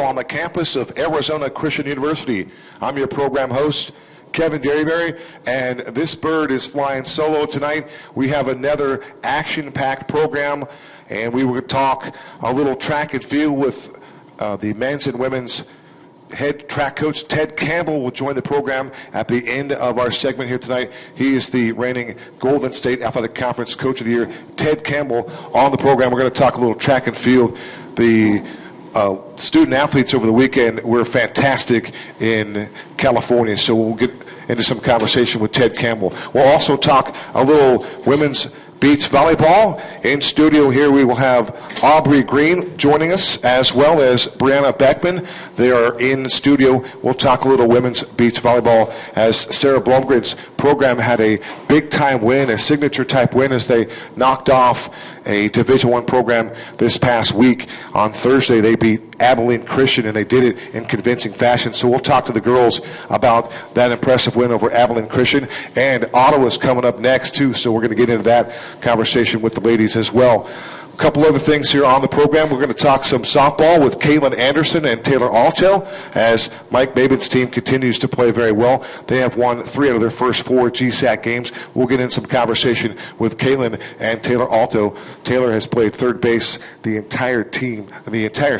on the campus of Arizona Christian University. I'm your program host, Kevin Derryberry, and this bird is flying solo tonight. We have another action-packed program, and we will talk a little track and field with the men's and women's head track coach Ted Campbell will join the program at the end of our segment here tonight. He is the reigning Golden State Athletic Conference Coach of the Year. Ted Campbell on the program. We're going to talk a little track and field. The student athletes over the weekend were fantastic in California, so we'll get into some conversation with Ted Campbell. We'll also talk a little women's beach volleyball. In studio here we will have Aubri Green joining us, as well as Brianna Boeckman. They are in studio. We'll talk a little women's beach volleyball, as Sarah Blomgren's program had a big-time win, a signature-type win, as they knocked off a Division I program this past week. On Thursday, they beat Abilene Christian, and they did it in convincing fashion. So we'll talk to the girls about that impressive win over Abilene Christian. And Ottawa's coming up next, too, so we're going to get into that conversation with the ladies as well. A couple other things here on the program. We're going to talk some softball with Caitlin Anderson and Taylor Alto, as Mike Babin's team continues to play very well. They have won 3 out of their first 4 Gsac games. We'll get in some conversation with Caitlin and Taylor Alto. Taylor has played third base the entire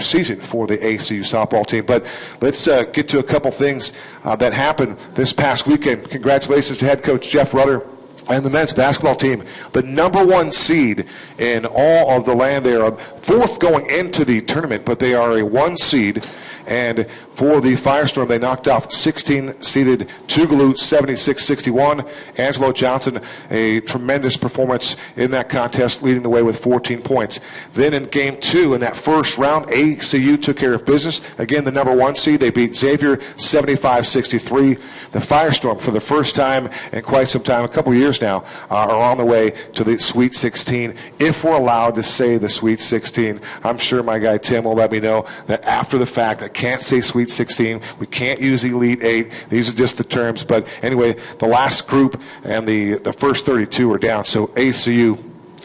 season for the ACU softball team. But let's get to a couple things that happened this past weekend. Congratulations to head coach Jeff Rutter and the men's basketball team, the number 1 seed in all of the land. They are 4th going into the tournament, but they are a 1 seed. And for the Firestorm, they knocked off 16-seeded Tougaloo 76-61. Angelo Johnson, a tremendous performance in that contest, leading the way with 14 points. Then in Game 2, in that first round, ACU took care of business. Again, the number 1 seed, they beat Xavier 75-63. The Firestorm, for the first time in quite some time, a couple years now, are on the way to the Sweet 16. If we're allowed to say the Sweet 16, I'm sure my guy Tim will let me know that after the fact, I can't say Sweet 16. We can't use Elite 8. These are just the terms. But anyway, the last group and the first 32 are down. So ACU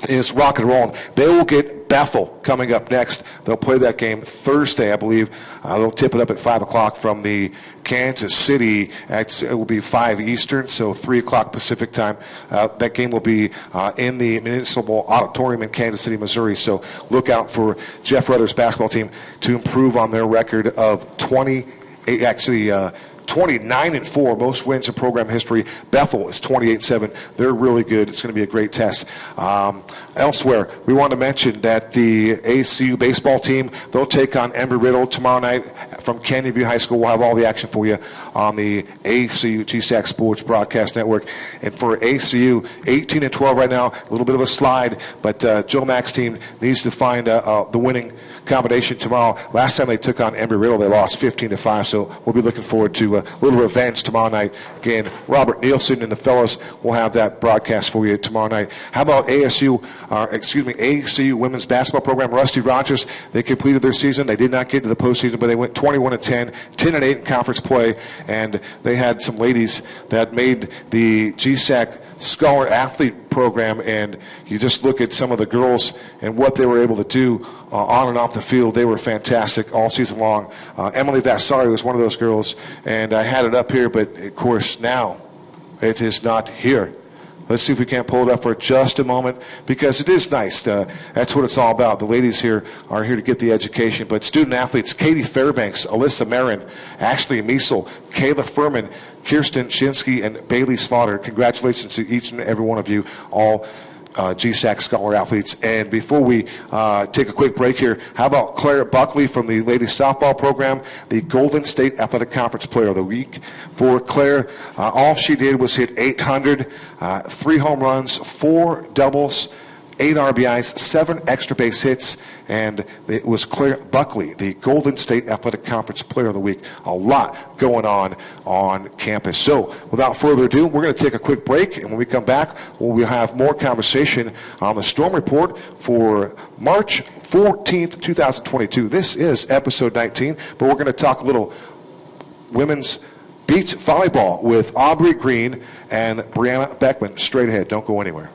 is rock and rolling. They will get Bethel coming up next. They'll play that game Thursday, I believe. They'll tip it up at 5 o'clock from the Kansas City. It will be 5 Eastern, so 3 o'clock Pacific time. That game will be in the Municipal Auditorium in Kansas City, Missouri. So look out for Jeff Rutter's basketball team to improve on their record of 29-4, most wins in program history. Bethel is 28-7. They're really good. It's going to be a great test. Elsewhere, we want to mention that the ACU baseball team, they'll take on Embry-Riddle tomorrow night from Canyon View High School. We'll have all the action for you on the ACU Gsac Sports Broadcast Network. And for ACU, 18-12 right now, a little bit of a slide, but Joe Mack's team needs to find the winning combination tomorrow. Last time they took on Embry-Riddle, they lost 15-5, so we'll be looking forward to a little revenge tomorrow night. Again, Robert Nielsen and the fellows will have that broadcast for you tomorrow night. How about ACU women's basketball program? Rusty Rogers, they completed their season. They did not get to the postseason, but they went 21-10, 10-8 in conference play, and they had some ladies that made the Gsac Scholar Athlete program, and you just look at some of the girls and what they were able to do on and off the field. They were fantastic all season long. Emily Vassari was one of those girls, and I had it up here, but of course now it is not here. Let's see if we can't pull it up for just a moment, because it is nice. That's what it's all about. The ladies here are here to get the education. But student athletes, Katie Fairbanks, Alyssa Marin, Ashley Meisel, Kayla Furman, Kirsten Shinsky, and Bailey Slaughter. Congratulations to each and every one of you, all Gsac Scholar athletes. And before we take a quick break here, how about Claire Buckley from the ladies softball program, the Golden State Athletic Conference Player of the Week. For Claire, all she did was hit 800, 3 home runs, 4 doubles, 8 RBIs, 7 extra base hits, and it was Claire Buckley, the Golden State Athletic Conference Player of the Week. A lot going on campus. So without further ado, we're going to take a quick break, and when we come back, we'll have more conversation on the Storm Report for March 14th, 2022. This is episode 19, but we're going to talk a little women's beach volleyball with Aubri Green and Brianna Boeckman. Straight ahead. Don't go anywhere.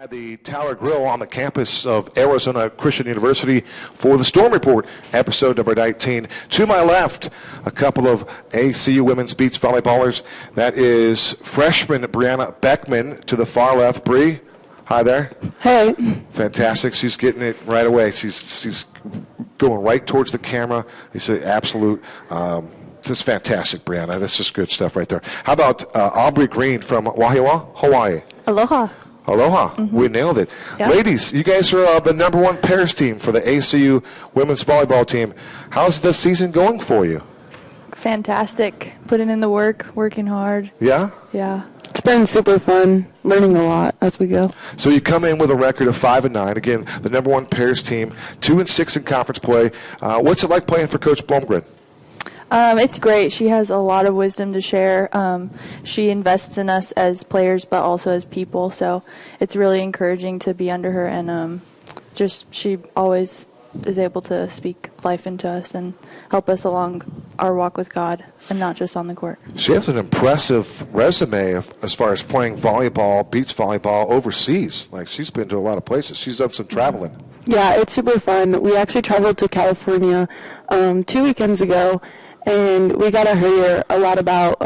At the Tower Grill on the campus of Arizona Christian University for the Storm Report, episode number 19. To my left, a couple of ACU women's beach volleyballers. That is freshman Brianna Boeckman. To the far left, Bree. Hi there. Hey. Fantastic. She's getting it right away. She's going right towards the camera. It's an absolute. This is fantastic, Brianna. That's just good stuff right there. How about Aubri Green from Wahiawa, Hawaii? Aloha. Aloha. Mm-hmm. We nailed it. Yep. Ladies, you guys are the number one pairs team for the ACU women's volleyball team. How's the season going for you? Fantastic. Putting in the work, working hard. Yeah? Yeah. It's been super fun, learning a lot as we go. So you come in with a record of 5-9. Again, the number one pairs team, 2-6 in conference play. What's it like playing for Coach Boeckman? It's great. She has a lot of wisdom to share. She invests in us as players, but also as people. So it's really encouraging to be under her, and she always is able to speak life into us and help us along our walk with God, and not just on the court. She has an impressive resume as far as playing volleyball, beach volleyball overseas. Like, she's been to a lot of places. She's done some traveling. Yeah, it's super fun. We actually traveled to California 2 weekends ago, and we got to hear a lot about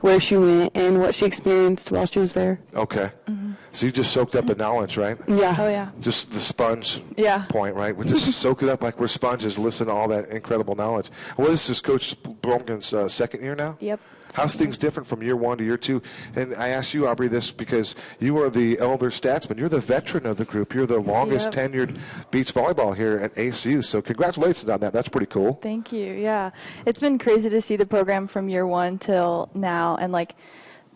where she went and what she experienced while she was there. Okay. Mm-hmm. So you just soaked up the knowledge, right? Yeah. Oh, yeah. Just the sponge point, right? We just soak it up like we're sponges, listen to all that incredible knowledge. Well, this is Coach Boeckman's second year now? Yep. How's things different from year one to year two? And I asked you, Aubri, this because you are the elder statsman. You're the veteran of the group. You're the longest tenured beach volleyball here at ACU. So congratulations on that. That's pretty cool. Thank you. Yeah. It's been crazy to see the program from year one till now. And,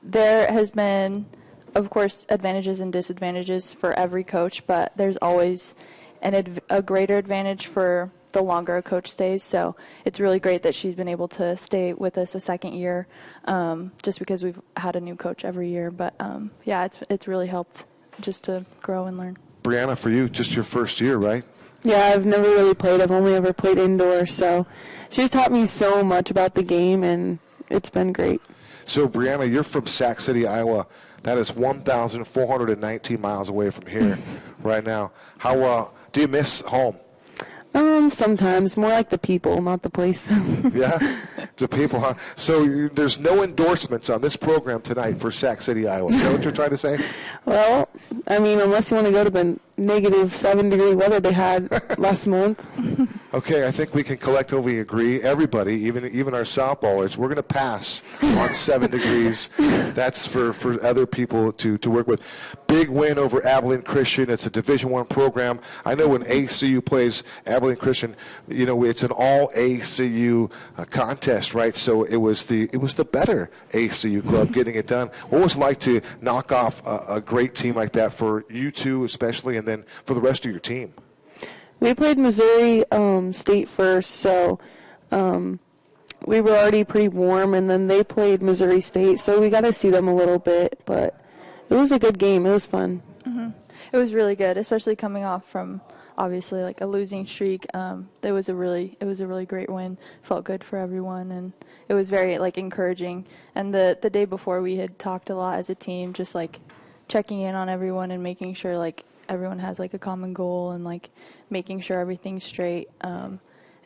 there has been, of course, advantages and disadvantages for every coach, but there's always a greater advantage for the longer a coach stays. So it's really great that she's been able to stay with us a second year, just because we've had a new coach every year. But it's really helped just to grow and learn. Brianna, for you, just your first year, right? Yeah, I've never really played. I've only ever played indoors. So she's taught me so much about the game, and it's been great. So, Brianna, you're from Sac City, Iowa. That is 1,419 miles away from here right now. How do you miss home? Sometimes. More like the people, not the place. Yeah? The people, huh? So there's no endorsements on this program tonight for Sac City, Iowa. Is that what you're trying to say? Well, unless you want to go to the -7-degree weather they had last month. Okay, I think we can collectively agree, everybody, even our softballers, we're going to pass on 7 degrees. That's for other people to work with. Big win over Abilene Christian. It's a Division I program. I know when ACU plays Abilene Christian, it's an all ACU contest, right? So it was the better ACU club getting it done. What was it like to knock off a great team like that for you two especially, and then for the rest of your team? We played Missouri State first, so we were already pretty warm, and then they played Missouri State, so we got to see them a little bit, but it was a good game. It was fun. Mm-hmm. It was really good, especially coming off from obviously a losing streak. It was a really great win. Felt good for everyone, and it was very encouraging. And the day before, we had talked a lot as a team, just checking in on everyone and making sure everyone has a common goal, and making sure everything's straight,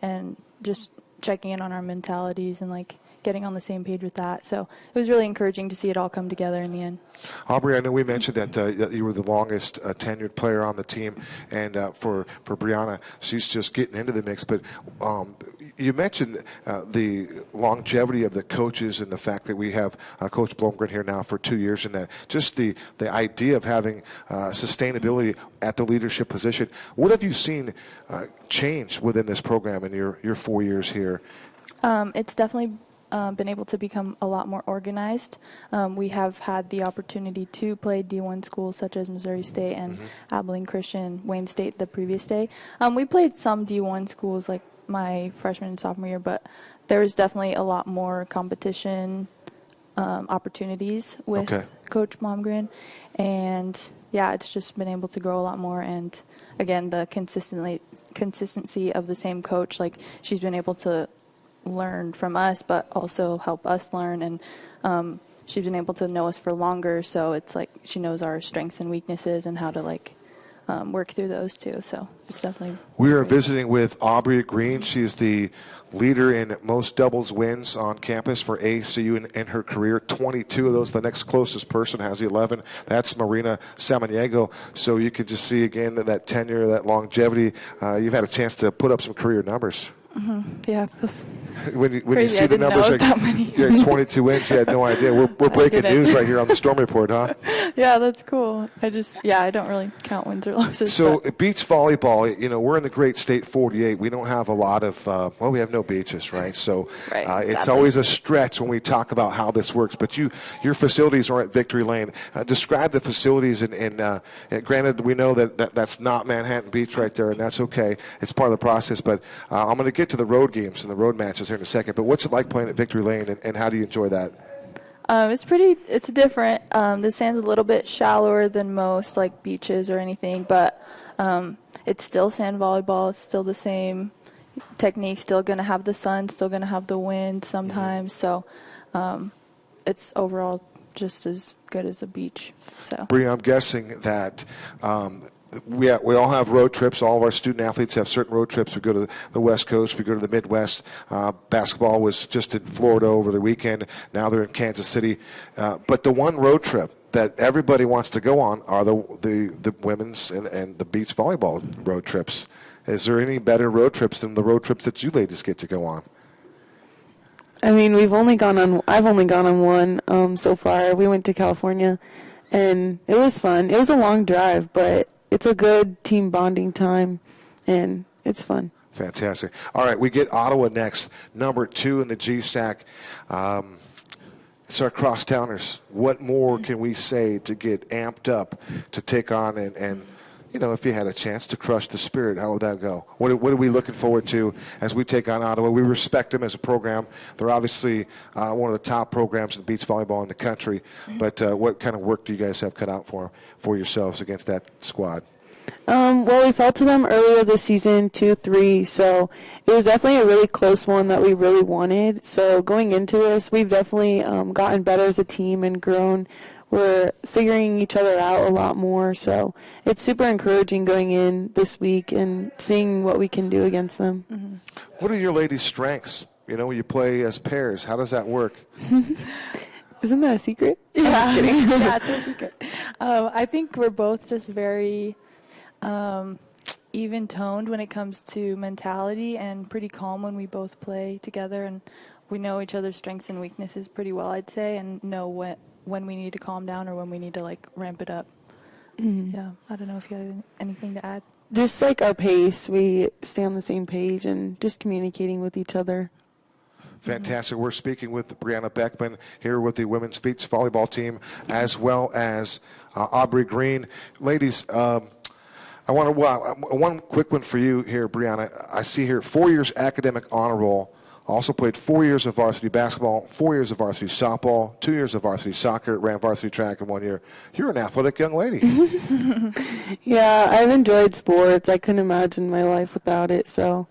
and just checking in on our mentalities and getting on the same page with that. So it was really encouraging to see it all come together in the end. Aubri, I know we mentioned that you were the longest tenured player on the team, and for Brianna, she's just getting into the mix. But you mentioned the longevity of the coaches and the fact that we have Coach Boeckman here now for 2 years, and that just the idea of having sustainability at the leadership position. What have you seen change within this program in your 4 years here? It's definitely been able to become a lot more organized. We have had the opportunity to play D1 schools such as Missouri State and Abilene Christian, Wayne State the previous day. We played some D1 schools my freshman and sophomore year, but there was definitely a lot more competition opportunities with Coach Boeckman, and it's just been able to grow a lot more. And again, the consistency of the same coach, she's been able to learn from us, but also help us learn. And she's been able to know us for longer, so it's like she knows our strengths and weaknesses and how to like work through those too. So it's definitely. We are visiting with Aubri Green. She is the leader in most doubles wins on campus for ACU in her career. 22 of those. The next closest person has 11. That's Marina Samaniego. So you can just see again that tenure, that longevity. You've had a chance to put up some career numbers. Mm-hmm. Yeah, it feels when you crazy. see the numbers, like that many. 22 wins, you had no idea. We're breaking news right here on the Storm Report, huh? Yeah, that's cool. I don't really count wins or losses. So beach volleyball, we're in the great state 48. We don't have a lot of, we have no beaches, right? So it's always a stretch when we talk about how this works. But your facilities are at Victory Lane. Describe the facilities, and granted, we know that's not Manhattan Beach right there, and that's okay. It's part of the process. But I'm going to get to the road games and the road matches here in a second. But what's it like playing at Victory Lane, and how do you enjoy that? It's different. The sand's a little bit shallower than most like beaches or anything, but it's still sand volleyball. It's still the same technique, still going to have the sun, still going to have the wind sometimes. So it's overall just as good as a beach. So, Bri, I'm guessing that we all have road trips. All of our student athletes have certain road trips. We go to the West Coast. We go to the Midwest. Basketball was just in Florida over the weekend. Now they're in Kansas City. But the one road trip that everybody wants to go on are the women's and the beach volleyball road trips. Is there any better road trips than the road trips that you ladies get to go on? I mean, I've only gone on one so far. We went to California, and it was fun. It was a long drive, but it's a good team bonding time, and it's fun. Fantastic. All right, we get Ottawa next, number 2 in the Gsac. It's our crosstowners. What more can we say to get amped up to take on and if you had a chance to crush the Spirit, how would that go? What are we looking forward to as we take on Ottawa? We respect them as a program. They're obviously one of the top programs in beach volleyball in the country. But what kind of work do you guys have cut out for yourselves against that squad? Well, we fell to them earlier this season, 2-3, so it was definitely a really close one that we really wanted. So going into this, we've definitely gotten better as a team and grown. We're figuring each other out a lot more, so it's super encouraging going in this week and seeing what we can do against them. Mm-hmm. What are your ladies' strengths? You play as pairs. How does that work? Isn't that a secret? Yeah, I'm just kidding. yeah, it's a secret. I think we're both just very even-toned when it comes to mentality and pretty calm when we both play together, and we know each other's strengths and weaknesses pretty well, I'd say, and know when we need to calm down or when we need to ramp it up. Yeah, I don't know if you have anything to add. Just like our pace, we stay on the same page and just communicating with each other. Fantastic. We're speaking with Brianna Boeckman here with the women's beach volleyball team, as well as Aubri Green. Ladies, I want one quick one for you here, Brianna. I see here 4 years academic honor roll. Also played 4 years of varsity basketball, 4 years of varsity softball, 2 years of varsity soccer, ran varsity track in 1 year. You're an athletic young lady. Yeah, I've enjoyed sports. I couldn't imagine my life without it, so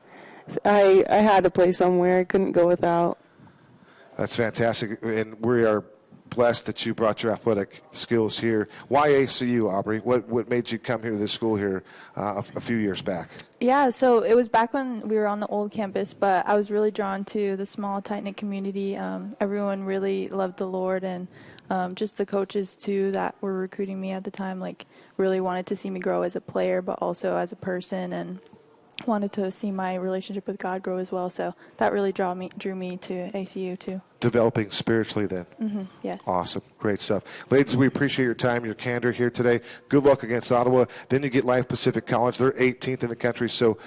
I had to play somewhere. I couldn't go without. That's fantastic, and we are blessed that you brought your athletic skills here. Why ACU, Aubri? What made you come here to this school here a few years back? Yeah, so it was back when we were on the old campus, but I was really drawn to the small, tight-knit community. Everyone really loved the Lord, and just the coaches, too, that were recruiting me at the time, really wanted to see me grow as a player, but also as a person, and wanted to see my relationship with God grow as well. So that really drew me to ACU, too. Developing spiritually then. Mm-hmm, yes. Awesome. Great stuff. Ladies, we appreciate your time, your candor here today. Good luck against Ottawa. Then you get Life Pacific College. They're 18th in the country, so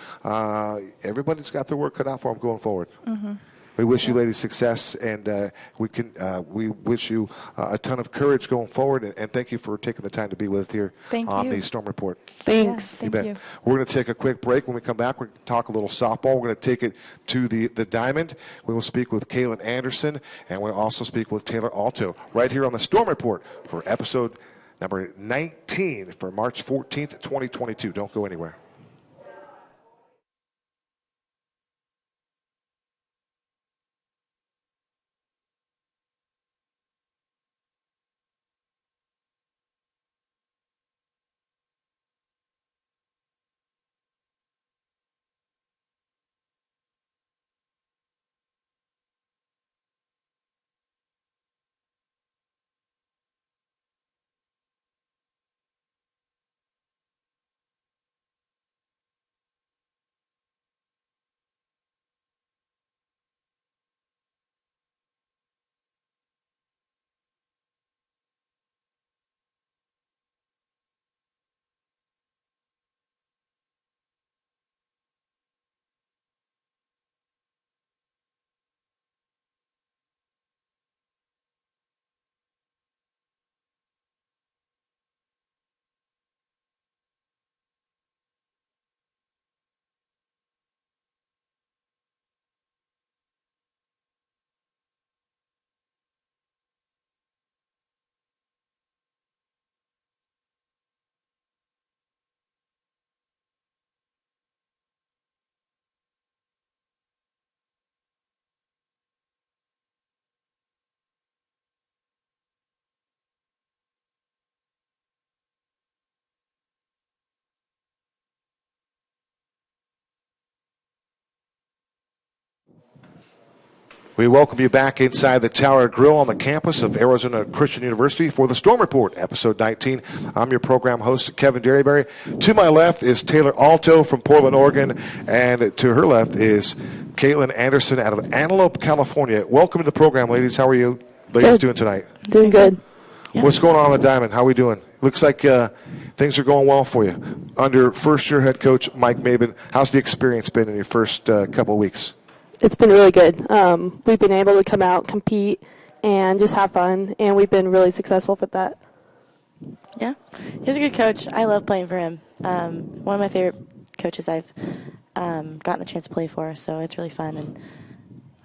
everybody's got their work cut out for them going forward. Mm-hmm. We wish you ladies success, and we wish you a ton of courage going forward, and thank you for taking the time to be with us here on the Storm Report. Thanks. Yeah, thank you. We're going to take a quick break. When we come back, we're going to talk a little softball. We're going to take it to the Diamond. We will speak with Kaylin Anderson, and we'll also speak with Taylor Alto right here on the Storm Report for episode number 19 for March 14th, 2022. Don't go anywhere. We welcome you back inside the Tower Grill on the campus of Arizona Christian University for the Storm Report, episode 19. I'm your program host, Kevin Derryberry. To my left is Taylor Alto from Portland, Oregon, and to her left is Caitlin Anderson out of Antelope, California. Welcome to the program, ladies. How are you ladies doing tonight? Doing good. Yeah. What's going on the Diamond? How are we doing? Looks like things are going well for you. Under first-year head coach Mike Maben, how's the experience been in your first couple of weeks? It's been really good. We've been able to come out, compete, and just have fun, and we've been really successful with that. Yeah, he's a good coach. I love playing for him. One of my favorite coaches I've gotten the chance to play for, so it's really fun, and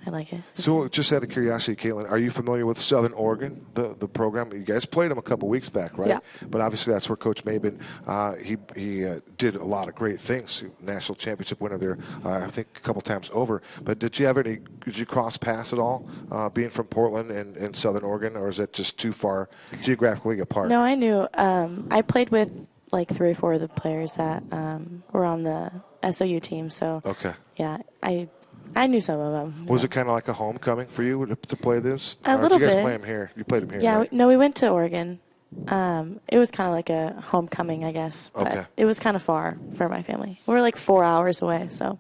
I like it. So just out of curiosity, Caitlin, are you familiar with Southern Oregon, the program? You guys played them a couple weeks back, right? Yeah. But obviously that's where Coach Maben, he did a lot of great things. National championship winner there, I think a couple times over. But did you cross paths at all, being from Portland and Southern Oregon, or is it just too far geographically apart? No, I knew. I played with like 3 or 4 of the players that were on the SOU team, so Okay. yeah, I knew some of them. Was it kind of like a homecoming for you to play this? A Or little did you guys bit. play them here? You played them here, Yeah, right? no, we went to Oregon. It was kind of like a homecoming, I guess, but Okay. it was kind of far for my family. We're like 4 hours away, so.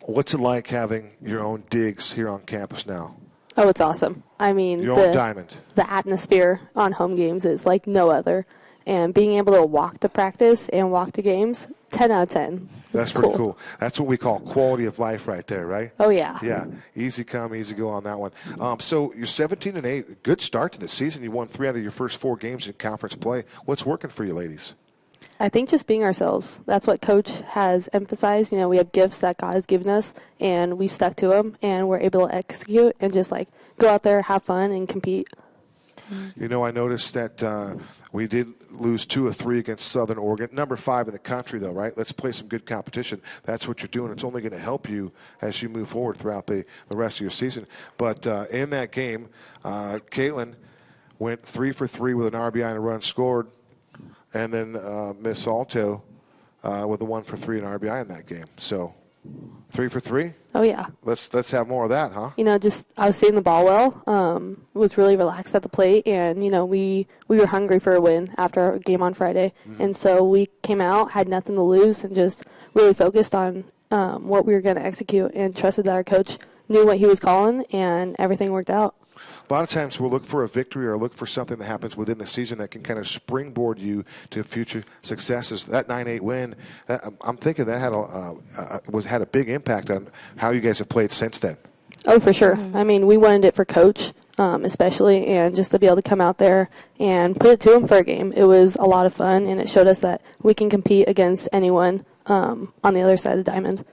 What's it like having your own digs here on campus now? Oh, it's awesome. I mean, Your own diamond. the atmosphere on home games is like no other. And being able to walk to practice and walk to games, 10 out of 10. That's It's pretty cool. That's what we call quality of life right there, right? Oh, yeah. Yeah, easy come, easy go on that one. So you're 17-8, good start to the season. You won 3 out of your first 4 games in conference play. What's working for you, ladies? I think just being ourselves. That's what Coach has emphasized. You know, we have gifts that God has given us, and we've stuck to them, and we're able to execute and just, like, go out there, have fun, and compete. You know, I noticed that we did lose 2 or 3 against Southern Oregon. Number 5 in the country, though, right? Let's play some good competition. That's what you're doing. It's only going to help you as you move forward throughout the rest of your season. But in that game, Caitlin went 3 for 3 with an RBI and a run scored, and then Miss Alto with a 1 for 3 and RBI in that game. So 3 for 3. Oh, yeah. Let's have more of that, huh? You know, just I was seeing the ball well, was really relaxed at the plate, and, you know, we were hungry for a win after our game on Friday. Mm-hmm. And so we came out, had nothing to lose, and just really focused on what we were going to execute and trusted that our coach knew what he was calling, and everything worked out. A lot of times we'll look for a victory or look for something that happens within the season that can kind of springboard you to future successes. That 9-8 win, I'm thinking that had a big impact on how you guys have played since then. Oh, for sure. I mean, we wanted it for Coach, especially, and just to be able to come out there and put it to him for a game. It was a lot of fun, and it showed us that we can compete against anyone on the other side of the diamond.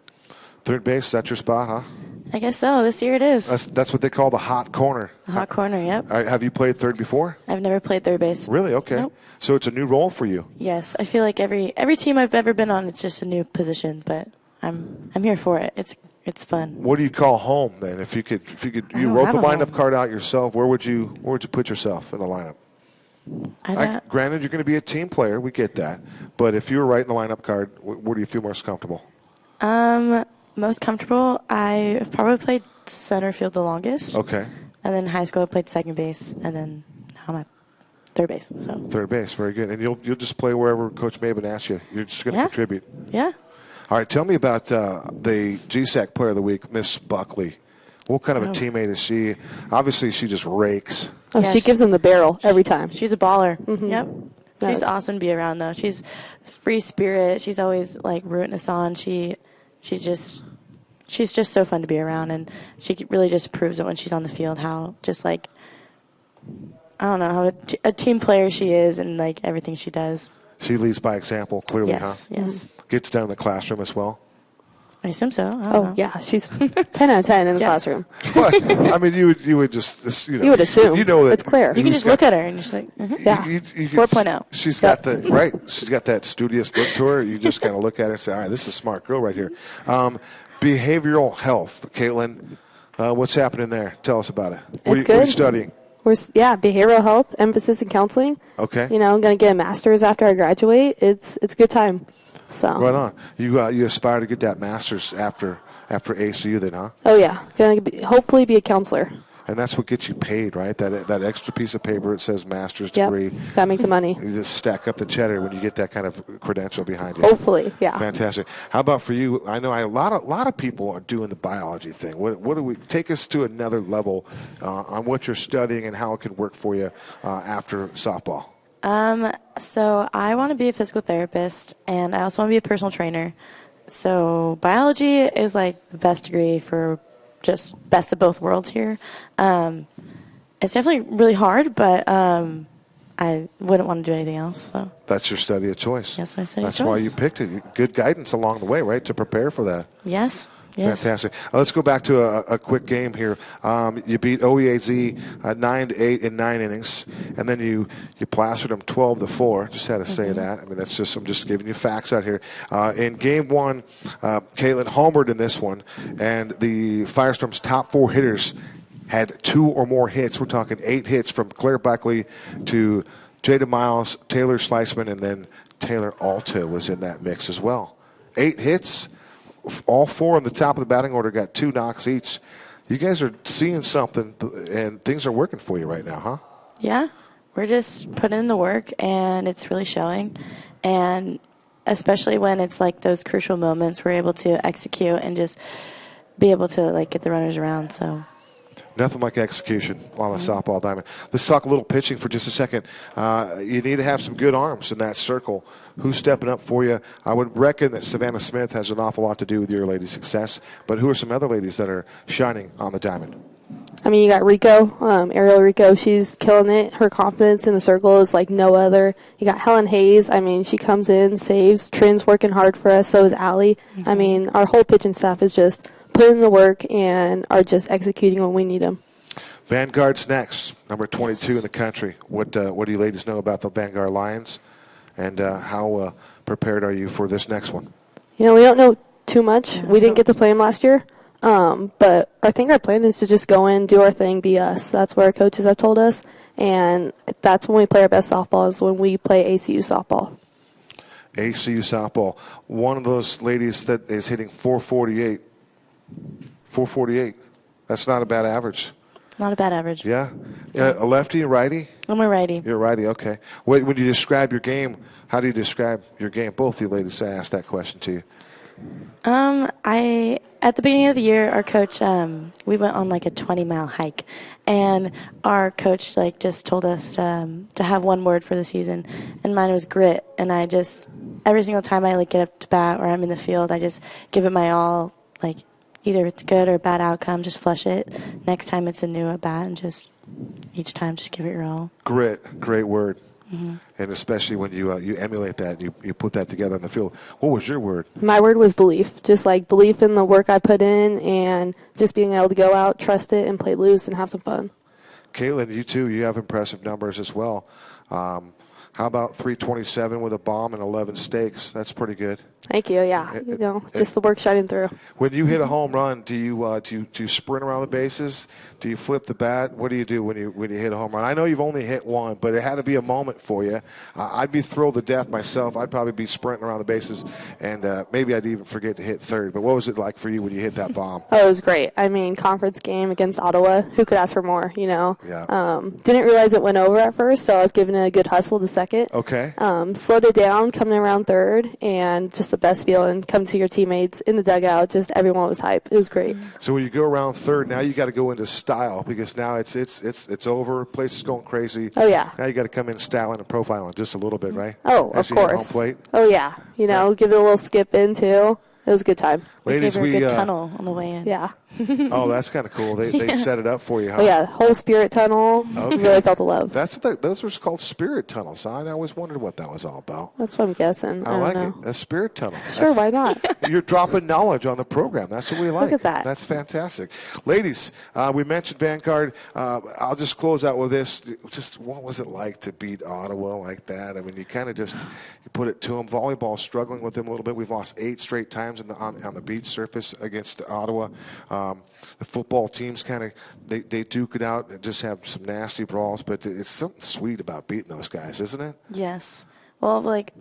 Third base, is that your spot, huh? I guess so. This year it is. That's what they call the hot corner. The hot corner, yep. Have you played third before? I've never played third base. Really? Okay. Nope. So it's a new role for you. Yes, I feel like every team I've ever been on, it's just a new position, but I'm here for it. It's fun. What do you call home then? If you don't wrote have the a lineup home. card out yourself, where would you put yourself in the lineup? Granted, you're going to be a team player. We get that. But if you were writing the lineup card, where do you feel most comfortable? Most comfortable, I've probably played center field the longest. Okay. And then in high school I played second base, and then now I'm at third base. So Third base, very good. And you'll just play wherever Coach Maben asks you. You're just going to contribute. yeah. All right, tell me about the Gsac Player of the Week, Miss Buckley. What kind of a teammate is she? Obviously, she just rakes. Oh, Yeah, she gives him the barrel every time. She's a baller. Mm-hmm. Yep. She's awesome to be around, though. She's free spirit. She's always like rooting us on. She's just so fun to be around, and she really just proves it when she's on the field how just like I don't know how a team player she is, and like everything she does. She leads by example, clearly, Yes, huh? yes. Gets done in the classroom as well. I assume so. I don't Oh, know. yeah. She's 10 out of 10 in the classroom. But I mean, you would just You would assume. You know that It's clear. You can just look at her and you're just like, Yeah. You 4.0. She's got the right. She's got that studious look to her. You just kind of look at her and say, "All right, this is a smart girl right here." Behavioral health, Caitlin. What's happening there? Tell us about it. What are you good. studying? Behavioral health, emphasis in counseling. Okay. You know, I'm going to get a master's after I graduate. It's a good time. So Right on. You aspire to get that master's after after ACU then, huh? Oh yeah, gonna hopefully be a counselor. And that's what gets you paid, right? That extra piece of paper that says master's Yep, degree. gotta make the money. You just stack up the cheddar when you get that kind of credential behind you. Hopefully, yeah. Fantastic. How about for you? I know a lot of people are doing the biology thing. What do we take us to another level on what you're studying and how it can work for you after softball? So I want to be a physical therapist, and I also want to be a personal trainer. So biology is like the best degree for just best of both worlds here. It's definitely really hard, but I wouldn't want to do anything else. So That's your study of choice. That's my study of That's why choice. you picked it. Good guidance along the way, right, to prepare for that. yes. Fantastic. Let's go back to a quick game here. You beat OEAZ 9-8 in 9 innings, and then you plastered them 12-4. Just had to say that. I mean, I'm just giving you facts out here. In game one, Caitlin homered in this one, and the Firestorm's top 4 hitters had 2 or more hits. We're talking 8 hits from Claire Buckley to Jada Miles, Taylor Sliceman, and then Taylor Alto was in that mix as well. 8 hits. All 4 on the top of the batting order got 2 knocks each. You guys are seeing something, and things are working for you right now, huh? Yeah. We're just putting in the work, and it's really showing. And especially when it's like those crucial moments, we're able to execute and just be able to like get the runners around. So Nothing like execution on a softball diamond. Let's talk a little pitching for just a second. You need to have some good arms in that circle. Who's stepping up for you? I would reckon that Savannah Smith has an awful lot to do with your ladies' success, but who are some other ladies that are shining on the diamond? I mean, you got Rico, Ariel Rico. She's killing it. Her confidence in the circle is like no other. You got Helen Hayes. I mean, she comes in, saves. Trin's working hard for us. So is Allie. I mean, our whole pitching staff is just putting in the work and are just executing when we need them. Vanguard's next, number 22 in the country. What do you ladies know about the Vanguard Lions, and how prepared are you for this next one? You know, we don't know too much. We didn't get to play them last year. But I think our plan is to just go in, do our thing, be us. That's what our coaches have told us. And that's when we play our best softball, is when we play ACU softball. ACU softball. One of those ladies that is hitting 448. 448. That's not a bad average. not a bad average. Yeah? A lefty, a righty? I'm a righty. You're a righty, okay. When you describe your game, how do you describe your game? Both of you ladies, I asked that question to you. At the beginning of the year, our coach, we went on like a 20-mile hike, and our coach like just told us to have one word for the season, and mine was grit. And I just every single time I like get up to bat or I'm in the field, I just give it my all. Like either it's good or bad outcome, just flush it. Next time it's a new at bat, and just each time just give it your all. Grit, great word. Mm-hmm. And especially when you emulate that, you put that together in the field. What was your word? My word was belief. Just like belief in the work I put in and just being able to go out, trust it, and play loose and have some fun. Caitlin, you too, you have impressive numbers as well. How about 327 with a bomb and 11 stakes? That's pretty good. Thank you. Yeah, just the work shining through. When you hit a home run, do you sprint around the bases? Do you flip the bat? What do you do when you hit a home run? I know you've only hit one, but it had to be a moment for you. I'd be thrilled to death myself. I'd probably be sprinting around the bases, and maybe I'd even forget to hit third. But what was it like for you when you hit that bomb? Oh, it was great. I mean, conference game against Ottawa. Who could ask for more? You know. Yeah. Didn't realize it went over at first, so I was giving it a good hustle the second. Okay. Slowed it down, coming around third, and just the best feeling. Come to your teammates in the dugout. Just everyone was hype. It was great. So when you go around third, now you got to go into style because now it's over. Place is going crazy. Oh yeah. Now you got to come in styling and profiling just a little bit, right? Oh, As of you hit course. home plate. Oh yeah. You know, give it a little skip in too. It was a good time. Ladies, we gave her a good tunnel on the way in. Yeah. Oh, that's kind of cool. They set it up for you, huh? Oh yeah, whole spirit tunnel. Okay. Really felt the love. That's what those were called spirit tunnels. I always wondered what that was all about. That's what I'm guessing. I don't like know. it. A spirit tunnel. Sure, why not? You're dropping knowledge on the program. That's what we like. Look at that. That's fantastic. Ladies, we mentioned Vanguard. I'll just close out with this. Just what was it like to beat Ottawa like that? I mean, you kind of just you put it to them. Volleyball struggling with them a little bit. We've lost 8 straight times on the beach surface against Ottawa. The football teams kind of they duke it out and just have some nasty brawls, but it's something sweet about beating those guys, isn't it? Yes. Well, like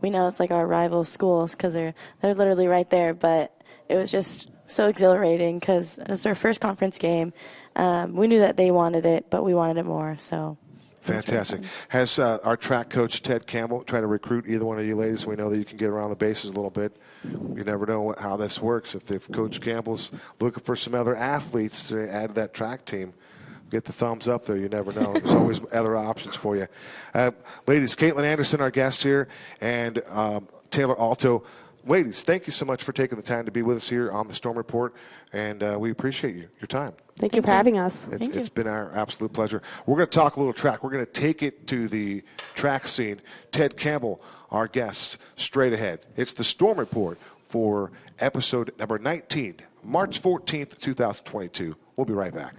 we know it's like our rival schools because they're literally right there. But it was just so exhilarating because it was our first conference game. We knew that they wanted it, but we wanted it more. So Fantastic. Has our track coach, Ted Campbell, tried to recruit either one of you ladies? We know that you can get around the bases a little bit. You never know how this works. If Coach Campbell's looking for some other athletes to add to that track team, get the thumbs up there. You never know. There's always other options for you. Ladies, Caitlin Anderson, our guest here, and Taylor Alto. Ladies, thank you so much for taking the time to be with us here on the Storm Report, and we appreciate your time. Thank you for having us. It's been our absolute pleasure. We're going to talk a little track. We're going to take it to the track scene. Ted Campbell, our guest, straight ahead. It's the Storm Report for episode number 19, March 14th, 2022. We'll be right back.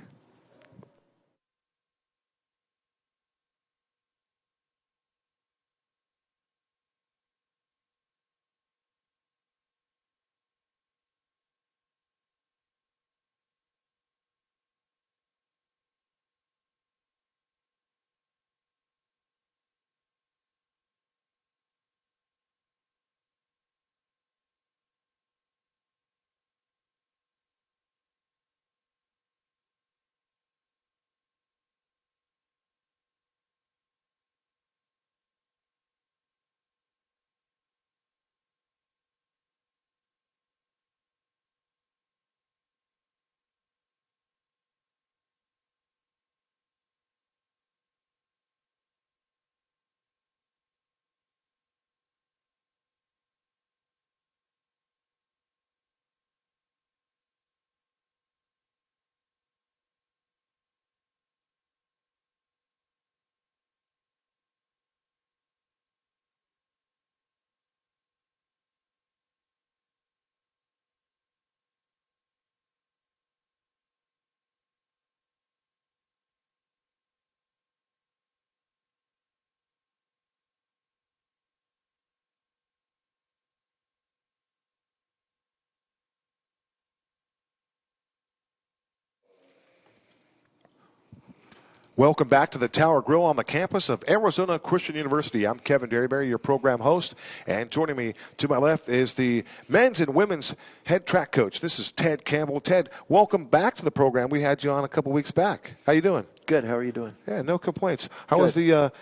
Welcome back to the Tower Grill on the campus of Arizona Christian University. I'm Kevin Derryberry, your program host, and joining me to my left is the men's and women's head track coach. This is Ted Campbell. Ted, welcome back to the program. We had you on a couple weeks back. How you doing? Good. How are you doing? Yeah, no complaints. How was the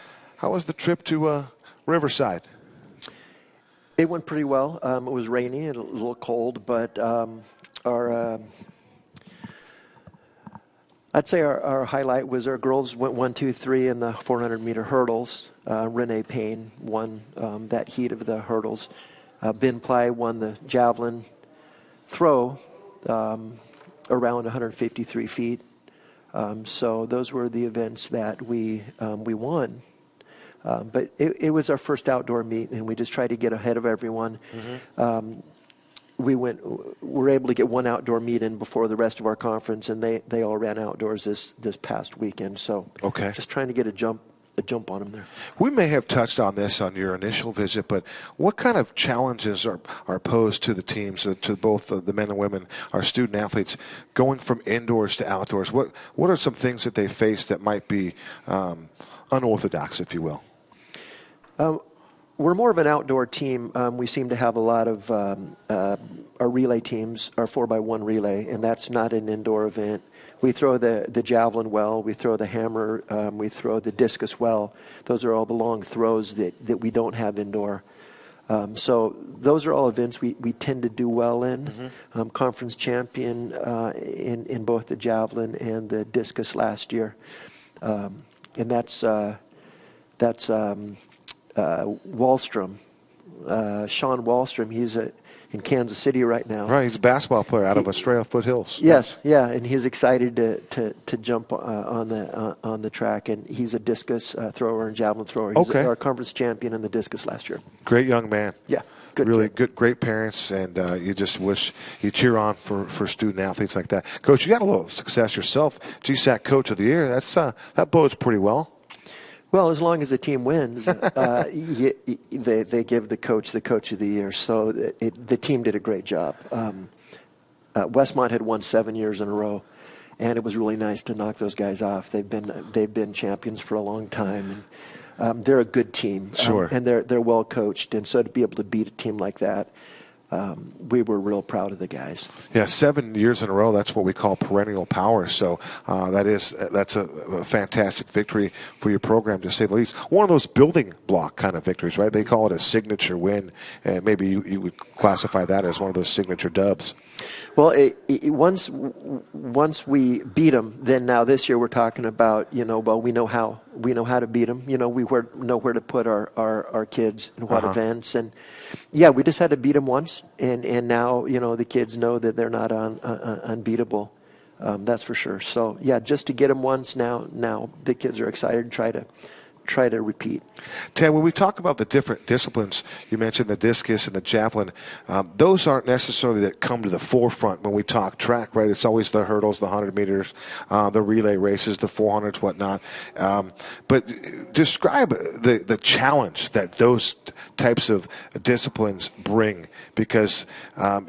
trip to Riverside? It went pretty well. It was rainy and a little cold, but I'd say our highlight was our girls went 1, 2, 3 in the 400-meter hurdles. Renee Payne won that heat of the hurdles. Ben Ply won the javelin throw around 153 feet. So those were the events that we won. But it was our first outdoor meet, and we just tried to get ahead of everyone. Mm-hmm. We were able to get one outdoor meet in before the rest of our conference, and they all ran outdoors this past weekend. So just trying to get a jump on them there. We may have touched on this on your initial visit, but what kind of challenges are posed to the teams, to both the men and women, our student athletes, going from indoors to outdoors? What are some things that they face that might be unorthodox, if you will? We're more of an outdoor team. We seem to have a lot of our relay teams, our 4x1 relay, and that's not an indoor event. We throw the javelin well, we throw the hammer, we throw the discus well. Those are all the long throws that we don't have indoor. So those are all events we tend to do well in. Mm-hmm. Conference champion in both the javelin and the discus last year. And that's Wallstrom, Sean Wallstrom. He's in Kansas City right now. Right, he's a basketball player out of Australia Foothills. Yes, yeah, and he's excited to jump on the track, and he's a discus thrower and javelin thrower. He's our conference champion in the discus last year. Great young man. Yeah, good, great parents, and you just wish you cheer on for student athletes like that. Coach, you got a little success yourself. Gsac Coach of the Year. That bodes pretty well. Well, as long as the team wins, they give the coach of the year. So the team did a great job. Westmont had won 7 years in a row, and it was really nice to knock those guys off. They've been champions for a long time, and they're a good team. Sure. And they're well coached, and so to be able to beat a team like that, we were real proud of the guys. Yeah, 7 years in a row. That's what we call perennial power. So that's a fantastic victory for your program, to say the least. One of those building block kind of victories, right? They call it a signature win, and maybe you would classify that as one of those signature dubs. Well, once we beat them, then now this year we're talking about, we know how to beat them. We know where to put our kids in what events, and yeah, we just had to beat them once, and now the kids know that they're not unbeatable. That's for sure. So yeah, just to get them once now the kids are excited and try to repeat. Ted, when we talk about the different disciplines, you mentioned the discus and the javelin, those aren't necessarily that come to the forefront when we talk track, right? It's always the hurdles, the 100 meters, the relay races, the 400s, whatnot. But describe the challenge that those types of disciplines bring, because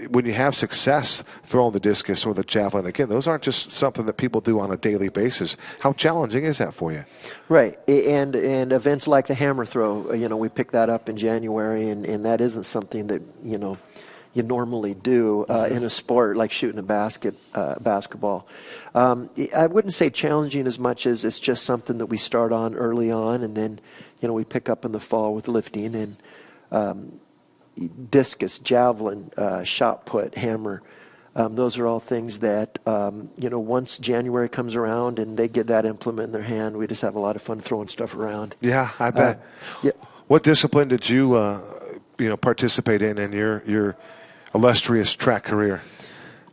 when you have success throwing the discus or the javelin, again, those aren't just something that people do on a daily basis. How challenging is that for you? Right, and events like the hammer throw, we picked that up in January, and that isn't something that you normally do in a sport like shooting a basketball. I wouldn't say challenging as much as it's just something that we start on early on, and then we pick up in the fall with lifting and discus, javelin, shot put, hammer. Those are all things that, once January comes around and they get that implement in their hand, we just have a lot of fun throwing stuff around. Yeah, I bet. Yeah. What discipline did you, participate in your illustrious track career?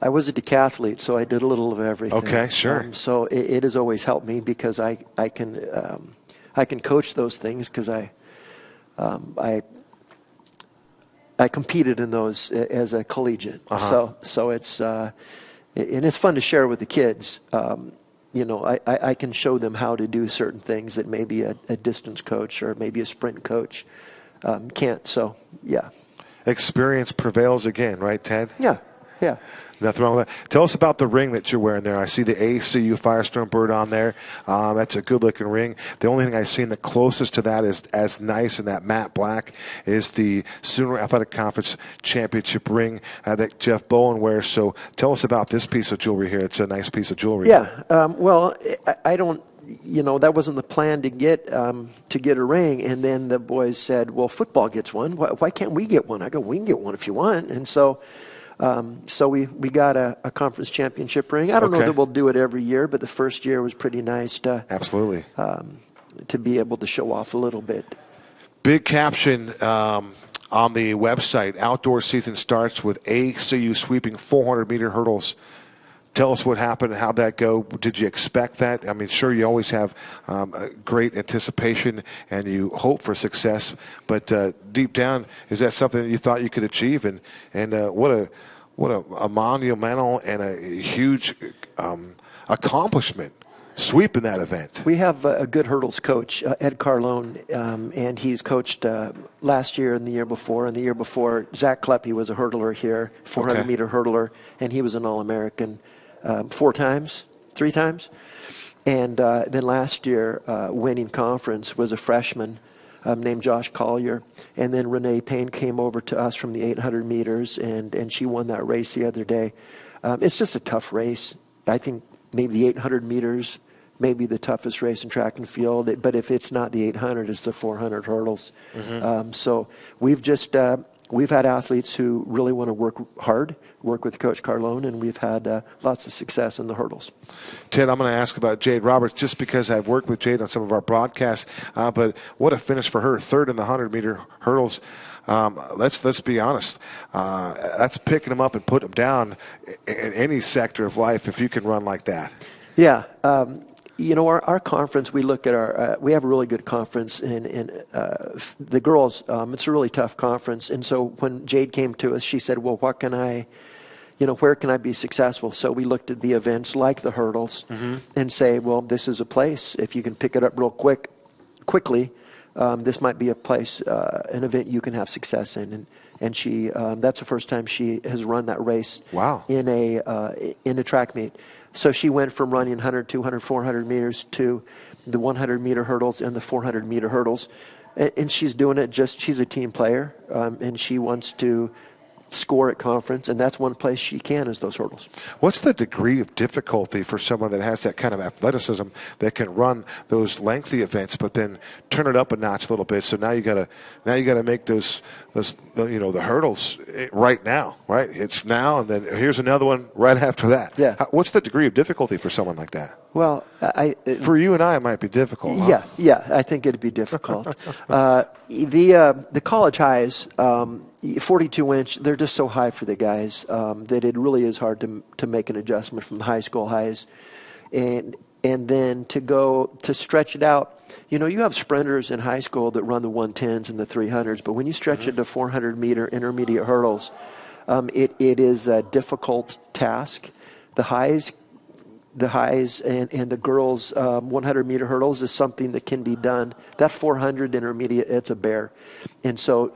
I was a decathlete, so I did a little of everything. Okay, sure. So it has always helped me because I can coach those things because I competed in those as a collegiate, so it's and it's fun to share with the kids. I can show them how to do certain things that maybe a distance coach or maybe a sprint coach can't. So yeah, experience prevails again, right, Ted? Yeah. Nothing wrong with that. Tell us about the ring that you're wearing there. I see the ACU Firestorm bird on there. That's a good-looking ring. The only thing I've seen the closest to that is as nice in that matte black is the Sooner Athletic Conference Championship ring that Jeff Bowen wears. So tell us about this piece of jewelry here. It's a nice piece of jewelry. Yeah. Well, I don't. That wasn't the plan to get a ring. And then the boys said, "Well, football gets one. Why can't we get one?" I go, "We can get one if you want." And so we got a conference championship ring. I don't know that we'll do it every year, but the first year was pretty nice to absolutely to be able to show off a little bit. Big caption on the website: outdoor season starts with ACU sweeping 400-meter hurdles. Tell us what happened, how'd that go? Did you expect that? I mean, sure, you always have great anticipation and you hope for success, but deep down, is that something that you thought you could achieve? And what a monumental and a huge accomplishment, sweeping that event. We have a good hurdles coach, Ed Carlone, and he's coached last year and the year before. And the year before, Gsac Kleppe was a hurdler here, 400-meter hurdler, and he was an All-American. 3 times. And then last year, winning conference was a freshman named Josh Collier. And then Renee Payne came over to us from the 800 meters, and she won that race the other day. It's just a tough race. I think maybe the 800 meters may be the toughest race in track and field. But if it's not the 800, it's the 400 hurdles. So we've had athletes who really want to work hard, work with Coach Carlone, and we've had lots of success in the hurdles. Ted, I'm going to ask about Jade Roberts just because I've worked with Jade on some of our broadcasts, but what a finish for her, 3rd in the 100-meter hurdles. Let's be honest. That's picking them up and putting them down in any sector of life if you can run like that. Yeah. Our conference, we look at we have a really good conference, and the girls, it's a really tough conference. And so when Jade came to us, she said, well, where can I be successful? So we looked at the events like the hurdles and say, well, this is a place. If you can pick it up real quickly, this might be a place, an event you can have success in. And she, that's the first time she has run that race. Wow. in a track meet. So she went from running 100, 200, 400 meters to the 100-meter hurdles and the 400-meter hurdles. And she's doing it she's a team player, and she wants to score at conference, and that's one place she can is those hurdles. What's the degree of difficulty for someone that has that kind of athleticism that can run those lengthy events, but then turn it up a notch a little bit? So now you gotta make those the hurdles right now, right? It's now, and then here's another one right after that. Yeah. What's the degree of difficulty for someone like that? Well, For you and I, it might be difficult. Huh? Yeah, I think it'd be difficult. The college highs, 42-inch, they're just so high for the guys that it really is hard to make an adjustment from the high school highs, and then to stretch it out. You have sprinters in high school that run the 110s and the 300s, but when you stretch it to 400-meter intermediate hurdles, it is a difficult task. The highs and the girls' 100-meter hurdles is something that can be done. That 400 intermediate, it's a bear. And so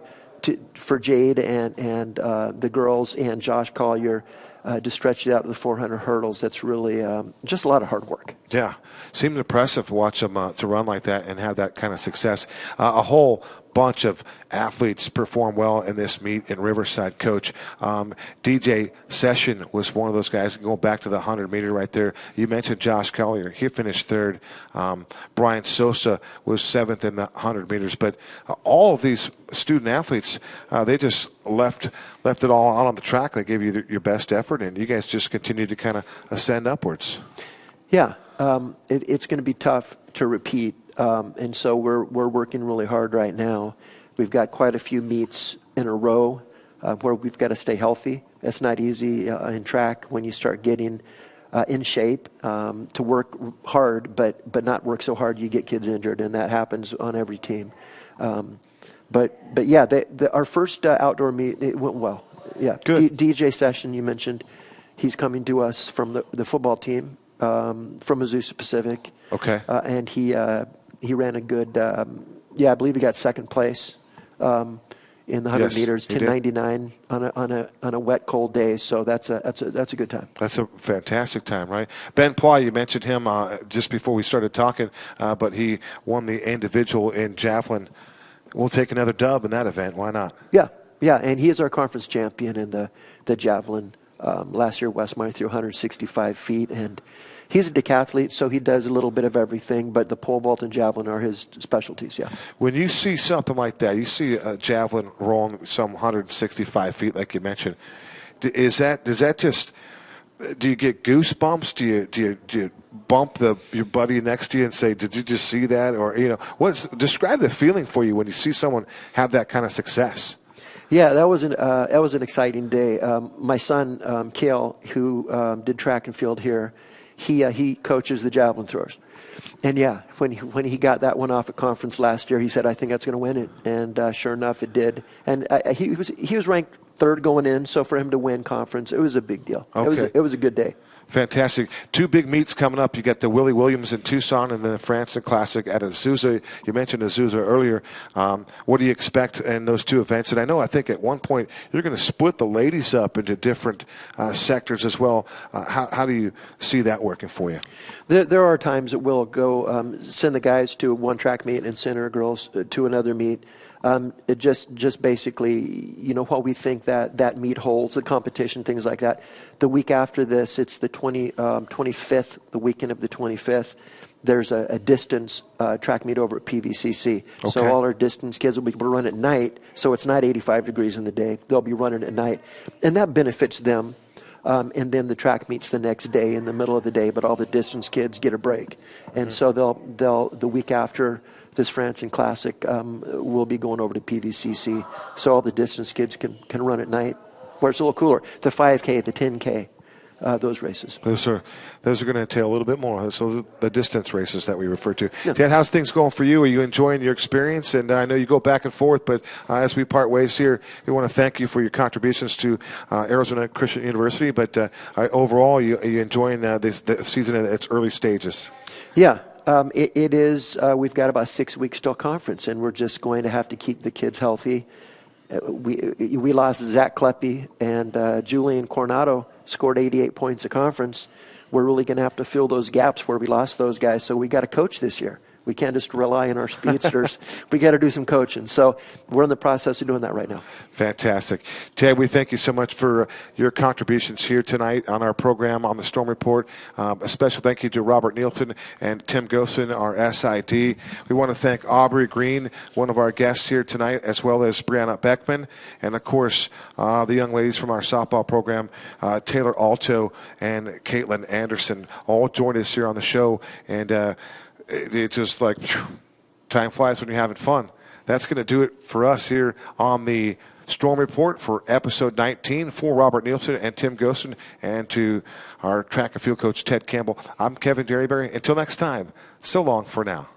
for Jade and the girls and Josh Collier to stretch it out to the 400 hurdles, that's really just a lot of hard work. Yeah. Seemed impressive to watch them to run like that and have that kind of success. A whole bunch of athletes perform well in this meet in Riverside, Coach. DJ Session was one of those guys. Going back to the 100-meter right there, you mentioned Josh Collier. He finished third. Brian Sosa was seventh in the 100 meters. But all of these student athletes, they just left it all out on the track. They gave you your best effort, and you guys just continued to kind of ascend upwards. Yeah, it's going to be tough to repeat. And so we're working really hard right now. We've got quite a few meets in a row where we've got to stay healthy. It's not easy in track when you start getting in shape to work hard, but not work so hard you get kids injured, and that happens on every team. But yeah, our first outdoor meet, it went well. Yeah, good. DJ Session, you mentioned, he's coming to us from the football team from Azusa Pacific. Okay. And he ran a good, I believe he got second place in the 100 meters, 10:99 on a wet, cold day. So that's a good time. That's a fantastic time, right? Ben Ply, you mentioned him just before we started talking, but he won the individual in javelin. We'll take another dub in that event. Why not? Yeah, and he is our conference champion in the javelin. Last year, Westmont threw 165 feet, and he's a decathlete, so he does a little bit of everything, but the pole vault and javelin are his specialties, yeah. When you see something like that, you see a javelin rolling some 165 feet, like you mentioned, do you get goosebumps? Do you bump your buddy next to you and say, "Did you just see that?" Or describe the feeling for you when you see someone have that kind of success? Yeah, that was an exciting day. My son Kale, who did track and field here, he coaches the javelin throwers, and yeah, when he got that one off at conference last year, he said, "I think that's going to win it," and sure enough, it did. And he was ranked third going in, so for him to win conference, it was a big deal. Okay. It was a good day. Fantastic. Two big meets coming up. You got the Willie Williams in Tucson and then the Franson Classic at Azusa. You mentioned Azusa earlier. What do you expect in those two events? And I think at one point you're going to split the ladies up into different sectors as well. How do you see that working for you? There are times that we'll go send the guys to one track meet and send our girls to another meet. It just basically, what we think that meet holds, the competition, things like that. The week after this, it's the 25th, the weekend of the 25th. There's a distance track meet over at PVCC. Okay. So all our distance kids will be able to run at night, so it's not 85 degrees in the day. They'll be running at night, and that benefits them. And then the track meets the next day in the middle of the day, but all the distance kids get a break. And so they'll the week after this Franson Classic, we'll be going over to PVCC, so all the distance kids can run at night, where it's a little cooler. The 5K, the 10K, those races. Those are going to entail a little bit more. So the distance races that we refer to. Yeah. Ted, how's things going for you? Are you enjoying your experience? And I know you go back and forth, but as we part ways here, we want to thank you for your contributions to Arizona Christian University. But overall, are you enjoying this season in its early stages? Yeah. It is. We've got about 6 weeks till conference, and we're just going to have to keep the kids healthy. We lost Gsac Kleppe, and Julian Coronado scored 88 points at conference. We're really going to have to fill those gaps where we lost those guys. So we got to coach this year. We can't just rely on our speedsters. We got to do some coaching. So we're in the process of doing that right now. Fantastic. Ted, we thank you so much for your contributions here tonight on our program on the Storm Report. A special thank you to Robert Nielsen and Tim Gosen, our SID. We want to thank Aubri Green, one of our guests here tonight, as well as Brianna Boeckman, and of course the young ladies from our softball program, Taylor Alto and Caitlin Anderson, all joined us here on the show. And it's just like, time flies when you're having fun. That's going to do it for us here on the Storm Report for episode 19. For Robert Nielsen and Tim Gosen, and to our track and field coach Ted Campbell, I'm Kevin Derryberry. Until next time, so long for now.